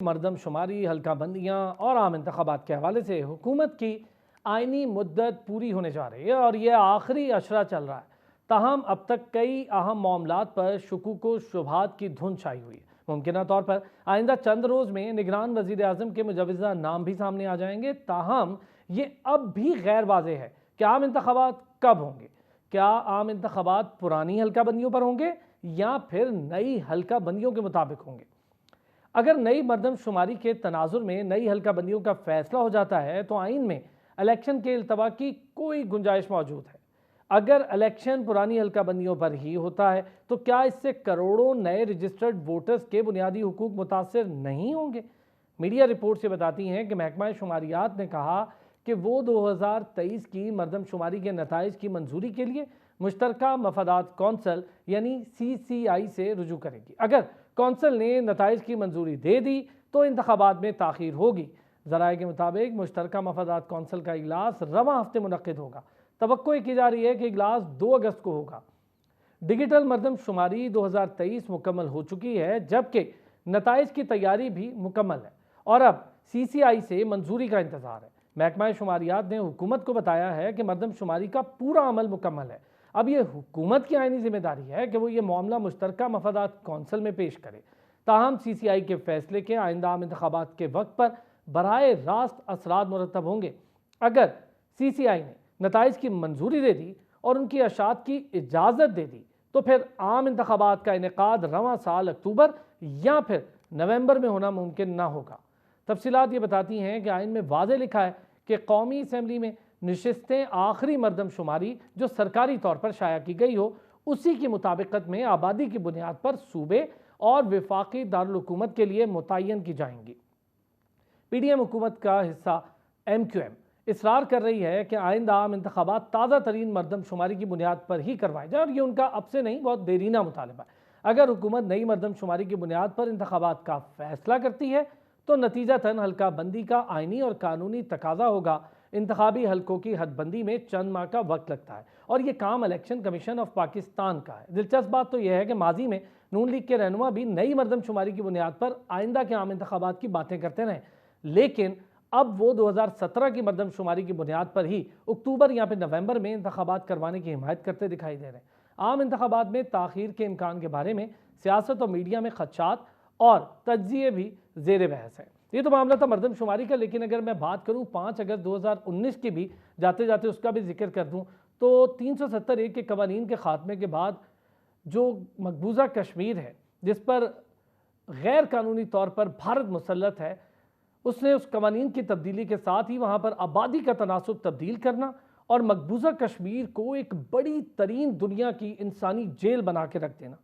مردم شماری، حلقہ بندیاں اور عام انتخابات کے حوالے سے حکومت کی آئینی مدت پوری ہونے جا رہی ہے اور یہ آخری اشرہ چل رہا ہے۔ تاہم اب تک کئی اہم معاملات پر شکوک و شبہات کی دھند چھائی ہوئی ہے۔ ممکنہ طور پر آئندہ چند روز میں نگران وزیر اعظم کے مجوزہ نام بھی سامنے آ جائیں گے۔ تاہم یہ اب بھی غیر واضح ہے کہ عام انتخابات کب ہوں گے۔ کیا عام انتخابات پرانی حلقہ بندیوں پر ہوں گے یا پھر نئی حلقہ بندیوں کے مطابق ہوں گے؟ اگر نئی مردم شماری کے تناظر میں نئی حلقہ بندیوں کا فیصلہ ہو جاتا ہے تو آئین میں الیکشن کے التوا کی کوئی گنجائش موجود ہے۔ اگر الیکشن پرانی حلقہ بندیوں پر ہی ہوتا ہے تو کیا اس سے کروڑوں نئے رجسٹرڈ ووٹرز کے بنیادی حقوق متاثر نہیں ہوں گے؟ میڈیا رپورٹ سے بتاتی ہیں کہ محکمہ شماریات نے کہا کہ وہ 2023 کی مردم شماری کے نتائج کی منظوری کے لیے مشترکہ مفادات کونسل یعنی CCI سے رجوع کرے گی۔ اگر کونسل نے نتائج کی منظوری دے دی تو انتخابات میں تاخیر ہوگی۔ ذرائع کے مطابق مشترکہ مفادات کونسل کا اجلاس رواں ہفتے منعقد ہوگا۔ توقع کی جا رہی ہے کہ اجلاس 2 اگست کو ہوگا۔ ڈیجیٹل مردم شماری 2023 مکمل ہو چکی ہے جبکہ نتائج کی تیاری بھی مکمل ہے اور اب CCI سے منظوری کا انتظار ہے۔ محکمہ شماریات نے حکومت کو بتایا ہے کہ مردم شماری کا پورا عمل مکمل ہے۔ اب یہ حکومت کی آئینی ذمہ داری ہے کہ وہ یہ معاملہ مشترکہ مفادات کونسل میں پیش کرے۔ تاہم CCI کے فیصلے کے آئندہ عام انتخابات کے وقت پر براہ راست اثرات مرتب ہوں گے۔ اگر CCI نے نتائج کی منظوری دے دی اور ان کی اشاعت کی اجازت دے دی تو پھر عام انتخابات کا انعقاد رواں سال اکتوبر یا پھر نومبر میں ہونا ممکن نہ ہوگا۔ تفصیلات یہ بتاتی ہیں کہ آئین میں واضح لکھا ہے کہ قومی اسمبلی میں نشستیں آخری مردم شماری جو سرکاری طور پر شائع کی گئی ہو اسی کی مطابقت میں آبادی کی بنیاد پر صوبے اور وفاقی دارالحکومت کے لیے متعین کی جائیں گی۔ PDM حکومت کا حصہ MQM اصرار کر رہی ہے کہ آئندہ عام انتخابات تازہ ترین مردم شماری کی بنیاد پر ہی کروائے جائیں اور یہ ان کا اب سے نہیں بہت دیرینہ مطالبہ ہے۔ اگر حکومت نئی مردم شماری کی بنیاد پر انتخابات کا فیصلہ کرتی ہے تو نتیجتاً حلقہ بندی کا آئینی اور قانونی تقاضا ہوگا۔ انتخابی حلقوں کی حد بندی میں چند ماہ کا وقت لگتا ہے اور یہ کام الیکشن کمیشن آف پاکستان کا ہے۔ دلچسپ بات تو یہ ہے کہ ماضی میں نون لیگ کے رہنما بھی نئی مردم شماری کی بنیاد پر آئندہ کے عام انتخابات کی باتیں کرتے رہے، لیکن اب وہ 2017 کی مردم شماری کی بنیاد پر ہی اکتوبر یا پھر نومبر میں انتخابات کروانے کی حمایت کرتے دکھائی دے رہے ہیں۔ عام انتخابات میں تاخیر کے امکان کے بارے میں سیاست اور میڈیا میں خدشات اور تجزیے بھی زیر بحث ہیں۔ یہ تو معاملہ تھا مردم شماری کا، لیکن اگر میں بات کروں 5 اگست 2019 کی بھی، جاتے جاتے اس کا بھی ذکر کر دوں تو 370(1) کے قوانین کے خاتمے کے بعد جو مقبوضہ کشمیر ہے جس پر غیر قانونی طور پر بھارت مسلط ہے، اس نے اس قوانین کی تبدیلی کے ساتھ ہی وہاں پر آبادی کا تناسب تبدیل کرنا اور مقبوضہ کشمیر کو ایک بڑی ترین دنیا کی انسانی جیل بنا کے رکھ دینا،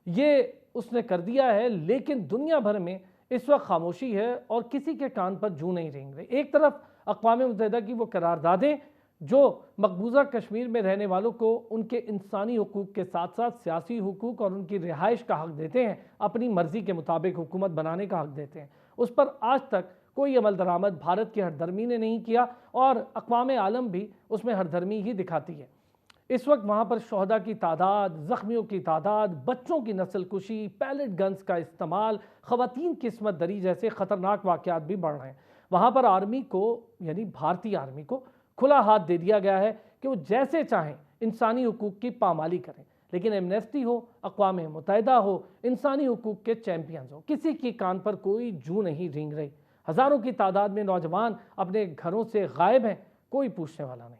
یہ اس نے کر دیا ہے۔ لیکن دنیا بھر میں اس وقت خاموشی ہے اور کسی کے کان پر جوں نہیں رینگ رہی۔ ایک طرف اقوام متحدہ کی وہ قراردادیں جو مقبوضہ کشمیر میں رہنے والوں کو ان کے انسانی حقوق کے ساتھ ساتھ سیاسی حقوق اور ان کی رہائش کا حق دیتے ہیں، اپنی مرضی کے مطابق حکومت بنانے کا حق دیتے ہیں، اس پر آج تک کوئی عمل درآمد بھارت کی ہردرمی نے نہیں کیا اور اقوام عالم بھی اس میں ہردرمی ہی دکھاتی ہے۔ اس وقت وہاں پر شہداء کی تعداد، زخمیوں کی تعداد، بچوں کی نسل کشی، پیلٹ گنز کا استعمال، خواتین کی عصمت دری جیسے خطرناک واقعات بھی بڑھ رہے ہیں۔ وہاں پر آرمی کو یعنی بھارتی آرمی کو کھلا ہاتھ دے دیا گیا ہے کہ وہ جیسے چاہیں انسانی حقوق کی پامالی کریں، لیکن ایمنیسٹی ہو، اقوام متحدہ ہو، انسانی حقوق کے چیمپئنز ہو، کسی کی کان پر کوئی جوں نہیں رینگ رہی۔ ہزاروں کی تعداد میں نوجوان اپنے گھروں سے غائب ہیں، کوئی پوچھنے والا نہیں۔